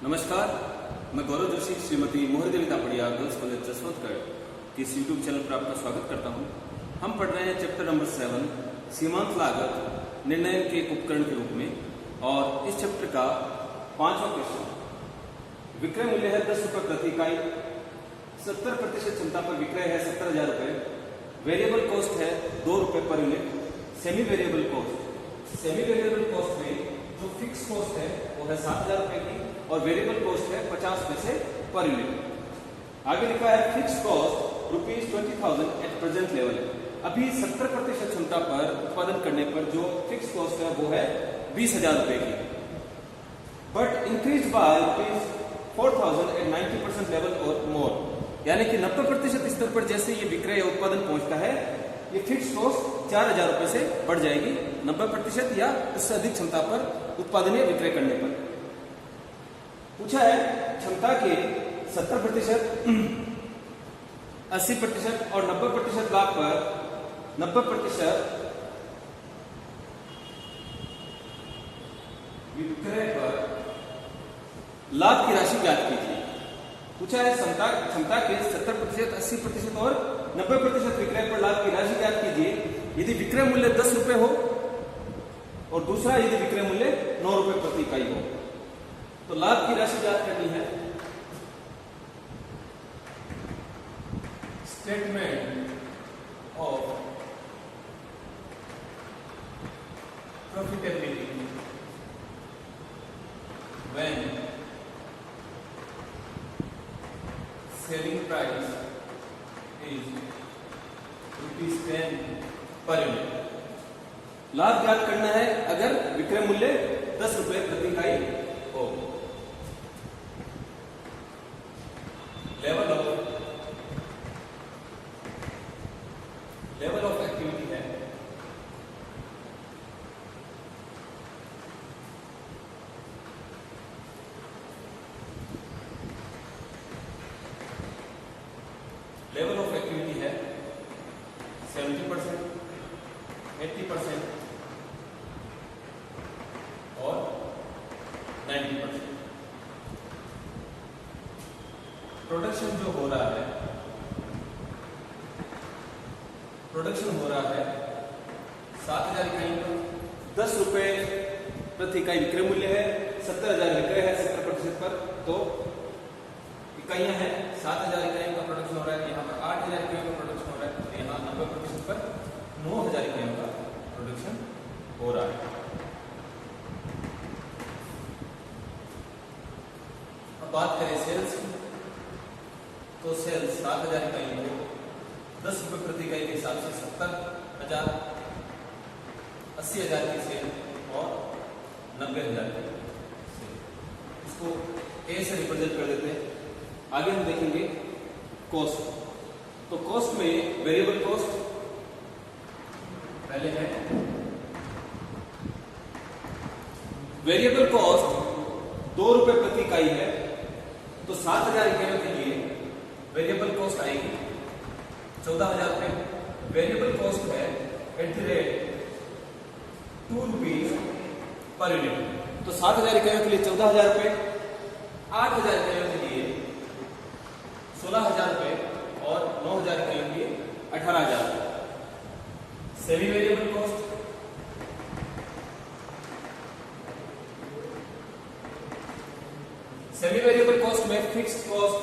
नमस्कार, मैं गौरव जोशी श्रीमती मोहर देवी तापड़िया गर्ल्स कॉलेज जसवंतगढ़ के इस यूट्यूब चैनल पर आपका स्वागत करता हूं। हम पढ़ रहे हैं चैप्टर नंबर 7 सीमांत लागत निर्णय के एक उपकरण के रूप में, और इस चैप्टर का 5वां क्वेश्चन। विक्रय मूल्य है 10 रुपये प्रति इकाई, 70% क्षमता पर विक्रय है 70,000 रुपये, वेरिएबल कॉस्ट है 2 रुपये per unit, semi variable cost में जो फिक्स कॉस्ट है वो है 7,000 रुपये की और वेरिएबल कॉस्ट है 50 पैसे पर यूनिट। आगे लिखा है fix cost ₹20,000 at present level. अभी 70% क्षमता पर उत्पादन करने पर जो फिक्स कॉस्ट है वो है 20,000 रुपये की, but increase by ₹4,000 at 90% level और मोर, यानी कि 90% स्तर पर जैसे ये विक्रय उत्पादन पहुंचता है ये फिक्स कॉस्ट 4,000 रुपये से बढ़ जाएगी 90% या उससे अधिक क्षमता पर उत्पादन या विक्रय करने पर। पूछा है क्षमता के 70%, 80% और 90% लाभ पर 90% विक्रय पर लाभ की राशि ज्ञात कीजिए। पूछा है क्षमता के 70%, 80% और 90% विक्रय पर लाभ की राशि ज्ञात कीजिए। यदि विक्रय मूल्य 10 रुपये हो और दूसरा यदि विक्रय मूल्य 9 रुपये प्रति इकाई हो, तो लाभ की राशि ज्ञात करनी है। Statement of profitability when selling price is ₹10 per unit. लाभ ज्ञात करना है अगर विक्रय मूल्य 10 रुपये प्रति इकाई हो। लेवल ऑफ एक्टिविटी है लेवल ऑफ एक्टिविटी है 70%, 80% और 90%। प्रोडक्शन जो हो रहा है 7,000 इकाई पर 10 रुपये प्रति इकाई विक्रय मूल्य है, 70,000 विक्रय है 70% पर, तो इकाइयां हैं 7,000 इकाइयों का प्रोडक्शन हो रहा है, यहाँ पर 8,000 इकाइयों का प्रोडक्शन हो रहा है, तो यहाँ 90% पर 9,000 इकाइयों का प्रोडक्शन हो रहा है। अब बात करें सेल्स की, तो सेल्स 7,000 इकाइयों को 10 रुपये प्रति इकाई के हिसाब से 70,000, 80,000 की सेल और 90,000 की सेल। इसको ए से रिप्रेजेंट कर देते हैं। आगे हम देखेंगे कॉस्ट। तो कॉस्ट में वेरिएबल कॉस्ट पहले है। वेरिएबल कॉस्ट 2 रुपये प्रति इकाई है, तो 7,000 इकाइयों के लिए वेरिएबल कॉस्ट आएगी 14,000 रुपये। वेरिएबल कॉस्ट है @2 रुपीज पर यूनिट, तो 7,000 इकाइयों के लिए 14,000 रुपये, 8,000 इकाइयों के लिए 16,000 रुपये और 9,000 इकाइयों के लिए 18,000 रुपये। सेमी वेरिएबल कॉस्ट में फिक्स्ड कॉस्ट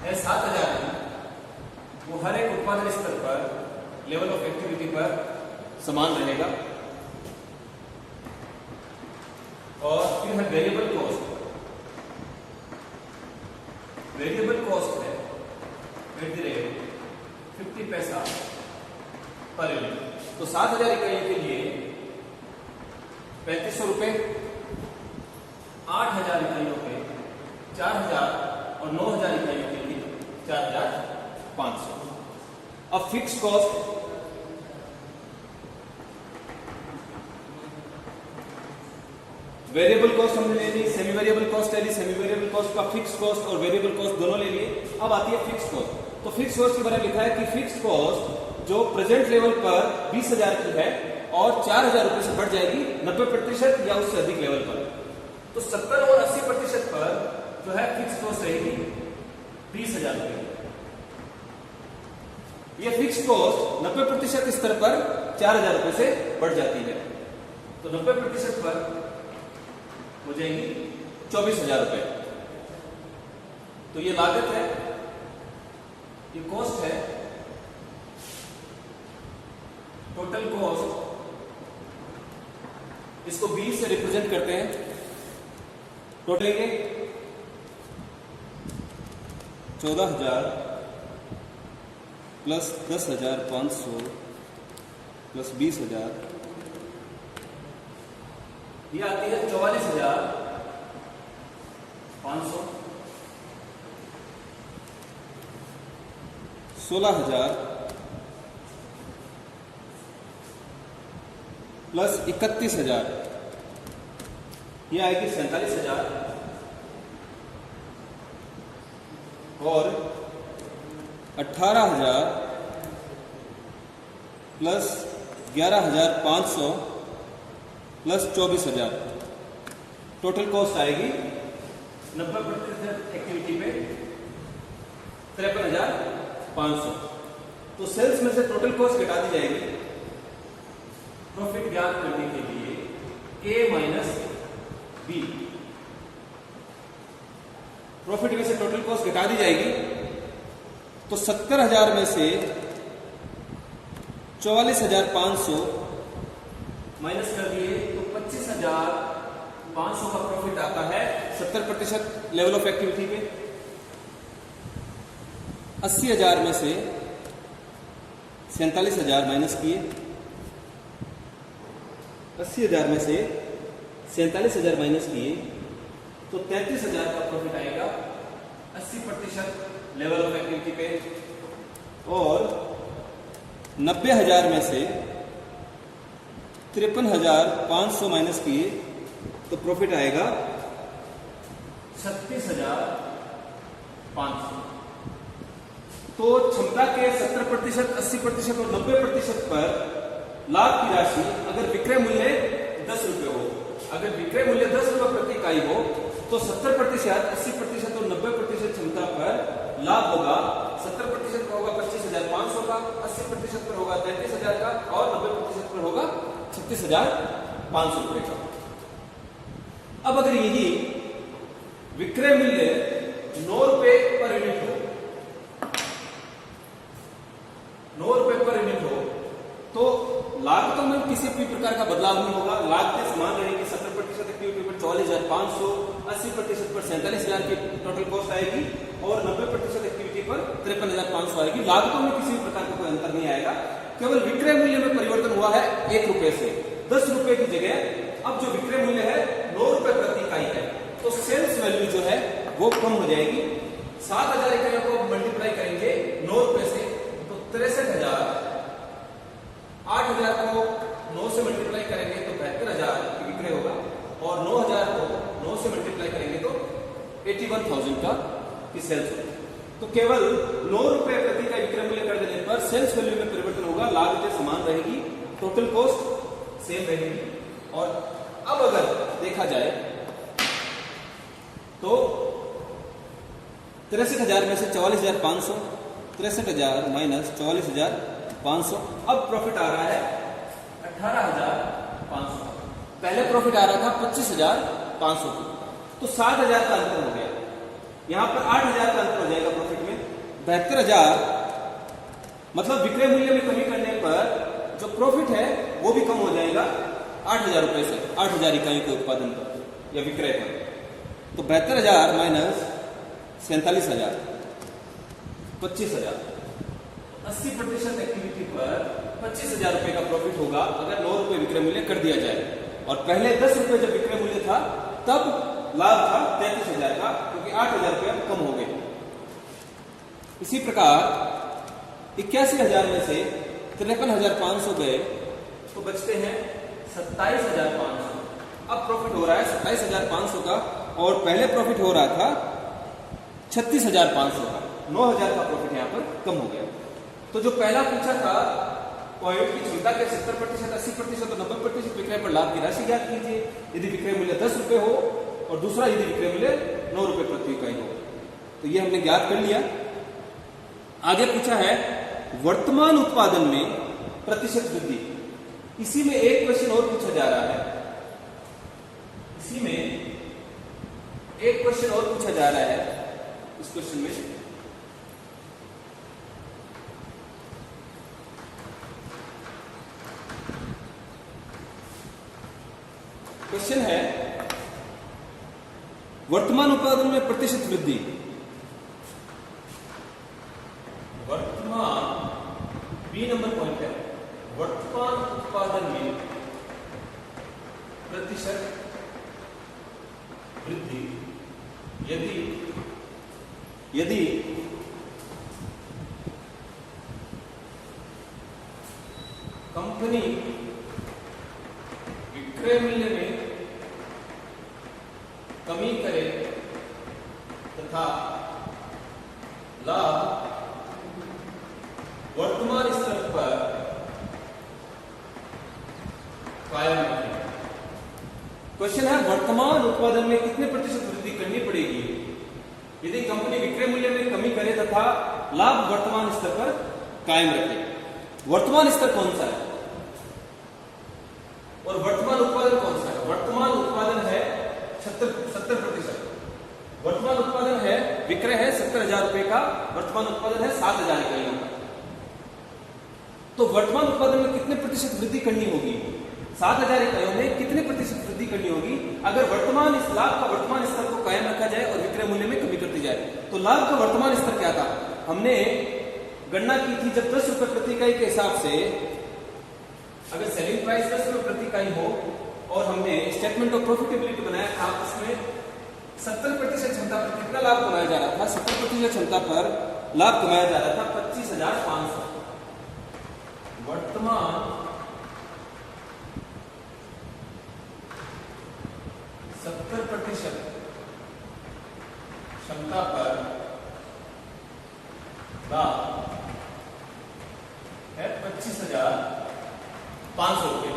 है 7,000 की, वो हर एक उत्पादन स्तर पर लेवल ऑफ एक्टिविटी पर समान रहेगा। और फिर है वेरिएबल कॉस्ट है एट द रेट 50 पैसा पर यूनिट, तो 7,000 इकाइयों के लिए 3,500 रुपये, 8,000 इकाइयों पे 4,000 और 9,000 इकाइयों के लिए 4,500। अब फिक्स कॉस्ट वेरिएबल कॉस्ट हमने ले ली, सेमी वेरिएबल कॉस्ट ले ली, सेमी वेरिएबल कॉस्ट का फिक्स कॉस्ट और वेरिएबल कॉस्ट दोनों ले लिए। अब आती है फिक्स कॉस्ट। तो फिक्स कॉस्ट के बारे में लिखा है कि फिक्स कॉस्ट जो प्रेजेंट लेवल पर 20,000 की है और 4,000 रुपए से बढ़ जाएगी 90% या उससे अधिक लेवल पर। तो 70 और 80% पर जो है फिक्स कॉस्ट रहेगी 20,000 रुपए। यह फिक्स कॉस्ट 90% स्तर पर 4,000 रुपए से बढ़ जाती है। तो 90% पर हो जाएगी 24,000 रुपए। तो ये लागत है, ये कॉस्ट है, टोटल कॉस्ट। इसको 20 से रिप्रेजेंट करते हैं। टोटल लेंगे 14,000 प्लस 10,500 प्लस 20,000, ये आती है 44,500। 16,000 प्लस 31,000, ये आएगी 47,000। और 18,000 प्लस 11,500 प्लस 24,000। टोटल कॉस्ट आएगी 90% एक्टिविटी पे 53,500। तो सेल्स में से टोटल कॉस्ट घटा दी जाएगी प्रॉफिट ज्ञात करने के लिए A माइनस बी। प्रॉफिट में से टोटल कॉस्ट घटा दी जाएगी। तो 70,000 में से 44,500 माइनस कर दिए तो 25,500 का प्रॉफिट आता है 70% लेवल ऑफ एक्टिविटी पे। 80,000 में से 47,000 माइनस किए। 80,000 में से 47,000 माइनस किए तो 33,000 का प्रॉफिट आएगा 80% लेवल ऑफ एक्टिविटी पे। और 90,000 में से 53,500 माइनस किए तो प्रॉफिट आएगा 36,500। तो क्षमता के 70%, 80% और 90% पर लाभ की राशि अगर विक्रय मूल्य 10 रुपए हो, अगर विक्रय मूल्य 10 रुपए प्रति इकाई हो तो 70%, 80% और 90% क्षमता पर लाभ होगा। 70% पर होगा 25,500 का, 80% पर होगा 33,000 का और 90% पर होगा 36,500 रुपए का। अब अगर यही विक्रय मूल्य 9 रुपए पर यूनिट हो, 9 रुपए पर यूनिट हो तो लागतों में किसी भी प्रकार का बदलाव नहीं होगा। लागतें समान रहेगी। 70% एक्टिविटी पर 44,500, 80% पर 47,000 की टोटल कॉस्ट आएगी और 90% एक्टिविटी पर 53,500 आएगी। लागतों में किसी भी प्रकार का कोई अंतर नहीं आएगा। केवल विक्रय मूल्य में परिवर्तन हुआ है 1 रुपए से। 10 रुपए की जगह अब जो विक्रय मूल्य है 9 रुपए प्रति इकाई है, तो सेल्स वैल्यू जो है वो कम हो जाएगी। 7,000 इकाइयों को मल्टीप्लाई करेंगे 9 रुपए से तो 63,000। 8,000 को 9 से मल्टीप्लाई करेंगे तो 72,000 की विक्रय होगा और 9,000 को 9 से मल्टीप्लाई करेंगे तो 81,000 का की सेल्स होगी। तो केवल 9 रुपए प्रति का विक्रय मूल्य कर देने पर सेल्स वैल्यू में परिवर्तन होगा। लागतें समान रहेगी, टोटल कॉस्ट सेम रहेगी। और अब अगर देखा जाए तो 63,000 में से 44,500, 63,000 माइनस 44,500, अब प्रॉफिट आ रहा है 18,500। पहले प्रॉफिट आ रहा था 25,500, तो 7,000 का अंतर हो गया। यहां पर 8,000 का अंतर हो जाएगा प्रॉफिट में। 72,000 मतलब विक्रय मूल्य में कमी करने पर जो प्रॉफिट है वो भी कम हो जाएगा 8,000 रुपए से, 8,000 इकाइयों के उत्पादन पर या विक्रय पर। तो 72,000 माइनस 47,000, 25,000। 80% एक्टिविटी पर 25,000 रुपए का प्रॉफिट होगा अगर 9 रुपए विक्रय मूल्य कर दिया जाए। और पहले 10 रुपए जब विक्रय मूल्य था तब लाभ था 33,000 का, क्योंकि 8,000 रुपए कम हो गए। इसी प्रकार 81,000 में से 53,500 गए तो बचते हैं 27,500। अब प्रॉफिट हो रहा है 27,500 का और पहले प्रॉफिट हो रहा था 36,500 का। 9,000 का प्रॉफिट यहां पर कम हो गया। तो तो जो पहला पूछा था पॉइंट की क्षमता के 70%, 80% और 90% विक्रय पर लाभ की राशि ज्ञात कीजिए यदि विक्रय मूल्य 10 रुपए हो, और दूसरा यदि विक्रय मूल्य 9 रुपए प्रति इकाई हो। तो ये हमने ज्ञात कर लिया। आगे पूछा है वर्तमान उत्पादन में प्रतिशत वृद्धि। इसी में एक क्वेश्चन और पूछा जा रहा है, इसी में एक क्वेश्चन और पूछा जा रहा है। इस क्वेश्चन में क्वेश्चन है वर्तमान उत्पादन में प्रतिशत वृद्धि। वर्तमान बी नंबर पॉइंट है, वर्तमान उत्पादन में प्रतिशत वृद्धि यदि कंपनी विक्रय मूल्य में कमी करे तथा लाभ वर्तमान स्तर पर कायम रखे। क्वेश्चन है वर्तमान उत्पादन में कितने प्रतिशत वृद्धि करनी पड़ेगी यदि कंपनी विक्रय मूल्य में कमी करे तथा लाभ वर्तमान स्तर पर कायम रखे। वर्तमान स्तर कौन सा है और वर्तमान उत्पादन कौन सा है? वर्तमान उत्पादन है 70%। वर्तमान उत्पादन है, विक्रय है 70,000 रुपए का, वर्तमान उत्पादन है 7,000 इकाइयों का। तो वर्तमान उत्पादन में कितने प्रतिशत वृद्धि करनी होगी? 7,000 इकाइयों में कितने प्रतिशत वृद्धि करनी होगी अगर वर्तमान इस लाभ का वर्तमान स्तर को कायम रखा जाए और विक्रय मूल्य में कमी करती जाए? तो लाभ का वर्तमान स्तर क्या था? हमने गणना की थी जब 10 रुपए प्रति इकाई के हिसाब से अगर सेलिंग प्राइस 10 रुपए प्रति इकाई हो और हमने स्टेटमेंट ऑफ प्रॉफिटेबिलिटी बनाया था, उसमें 70% क्षमता पर कितना लाभ कमाया जा रहा था? 70% क्षमता पर लाभ कमाया जा रहा था 25,500। वर्तमान 70% क्षमता पर लाभ है 25,500 रुपए।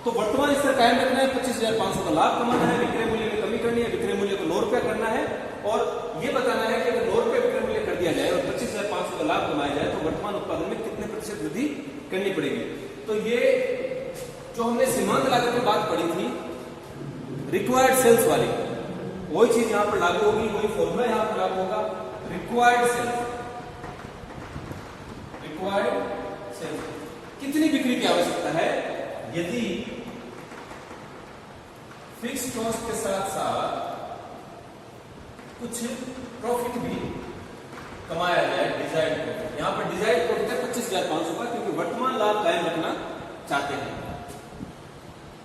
तो वर्तमान स्तर कायम रखना है, 25,500 का लाभ कमाना है, विक्रय मूल्य में कमी करनी है, विक्रय मूल्य को 9 रुपया करना है और ये बताना है कि अगर 9 रुपये विक्रय मूल्य कर दिया जाए और 25,500 का लाभ कमाया जाए तो वर्तमान उत्पादन में कितने प्रतिशत वृद्धि करनी पड़ेगी। तो ये जो हमने सीमांत लागत में बात पढ़ी थी रिक्वायर्ड सेल्स वाली, वही चीज यहां पर लागू होगी, वही फॉर्मूला यहां पर लागू होगा। रिक्वायर्ड सेल्स, रिक्वायर्ड सेल्स कितनी बिक्री की आवश्यकता है यदि फिक्स कॉस्ट के साथ साथ कुछ प्रॉफिट भी कमाया जाए, डिजायर्ड प्रॉफिट। यहां पर डिजायर्ड प्रॉफिट है 25,500 का, क्योंकि वर्तमान लाभ कायम रखना चाहते हैं।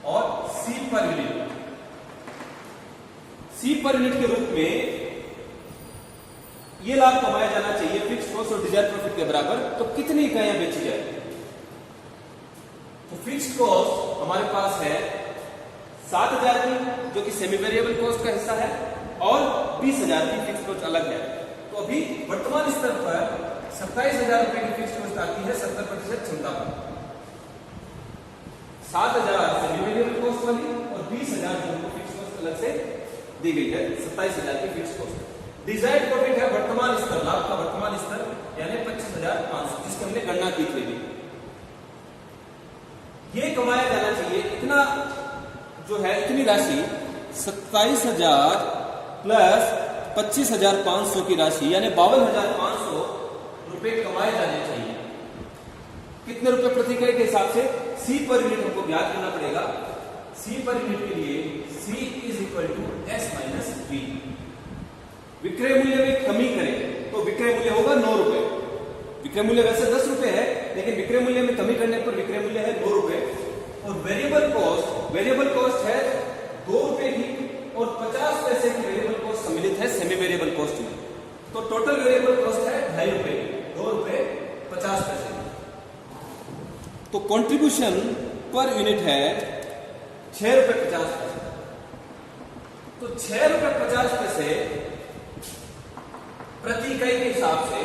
और सी पर यूनिट, सी पर यूनिट के रूप में यह लाभ कमाया जाना चाहिए फिक्स कॉस्ट और डिजायर्ड प्रॉफिट के बराबर। तो कितनी इकाइयां बेची जाए? तो फिक्स कॉस्ट हमारे पास है 7,000 की जो कि सेमी वेरिएबल कॉस्ट का हिस्सा है और 20,000 की फिक्स कॉस्ट अलग है। तो अभी वर्तमान स्तर पर 27,000 रुपए की फिक्स कॉस्ट आती है 70% क्षमता पर। 7,000 सेमी वेरिएबल कॉस्ट वाली और 20,000 जो उनको फिक्स कॉस्ट अलग से दी गई है, 27,000 की फिक्स कॉस्ट। डिजायर्ड प्रॉफिट है वर्तमान स्तर, लाभ का वर्तमान स्तर यानी 25,500 जिसकी हमने गणना की थी। ये कमाया जाना चाहिए इतना जो है, इतनी राशि 27,000 प्लस 25,500 की राशि यानी 52,500 रुपए कमाए जाने चाहिए। कितने रुपए प्रति इकाई के हिसाब से? सी पर यूनिट हमको ज्ञात करना पड़ेगा। सी पर यूनिट के लिए C is equal to S minus V। विक्रय मूल्य में कमी करें तो विक्रय मूल्य होगा 9 रुपए। विक्रय मूल्य वैसे 10 रुपए है, लेकिन विक्रय मूल्य में कमी करने पर विक्रय मूल्य है 9 रुपए। और वेरिएबल कॉस्ट है 2 रुपए की और 50 पैसे की वेरिएबल कॉस्ट सम्मिलित है सेमी वेरिएबल कॉस्ट में। तो टोटल वेरिएबल कॉस्ट है 2.5 रुपए, 2 रुपए 50 पैसे। तो कंट्रीब्यूशन पर यूनिट है 6 रुपए 50 पैसे। तो 6 रुपए 50 पैसे प्रति इकाई के हिसाब से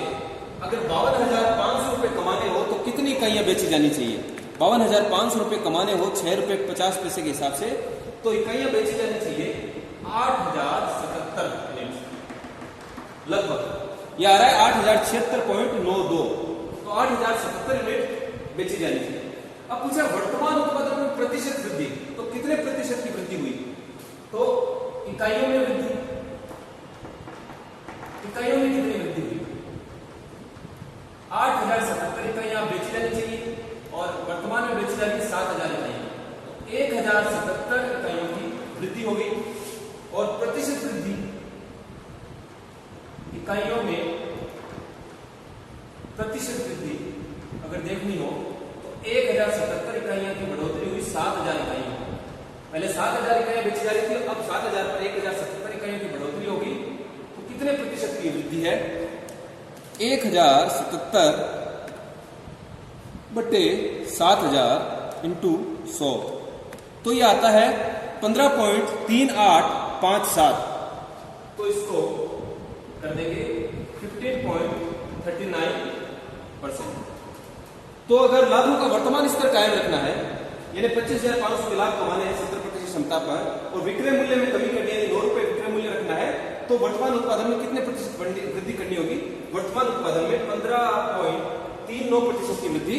अगर 52,500 रुपए कमाने इकाइयां बेची जानी चाहिए। 52,500 रुपये कमाने हो 6 रुपये 50 पैसे के हिसाब से, तो इकाइयां बेची जानी चाहिए 8,077 यूनिट लगभग। यह आ रहा है 8,076.92, तो 8,077 यूनिट बेची जानी चाहिए। अब पूछा वर्तमान उत्पादन में प्रतिशत वृद्धि, तो कितने प्रतिशत की वृद्धि हुई? तो इकाइयों में वृद्धि, इकाइयों में कितनी वृद्धि हुई? 8,077 इकाइयां बेची जानी चाहिए और वर्तमान में बेची जानी 7,000 इकाइयां, तो 1,077 इकाइयों की वृद्धि होगी। और प्रतिशत वृद्धि इकाइयों में प्रतिशत वृद्धि अगर देखनी हो तो 1,077 इकाइयों की बढ़ोतरी हुई 7,000 इकाइयों। पहले 7,000 इकाइयां बेची जा रही थी, अब 7,000 पर 1,077 इकाइयों की बढ़ोतरी होगी, तो कितने प्रतिशत की वृद्धि है? 1,077 बटे 7,000 इंटू 100, तो ये आता है 15.3857। तो इसको कर देंगे 15.39%। तो अगर लाभों का वर्तमान स्तर कायम रखना है, यानी 25,500 के लाभ कमाने हैं 70% क्षमता पर, और विक्रय मूल्य में कमी करनी है, 9 रुपए विक्रय मूल्य रखना है, तो वर्तमान उत्पादन में कितने प्रतिशत वृद्धि करनी होगी? वर्तमान उत्पादन में 15.39% की वृद्धि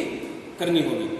करनी होगी।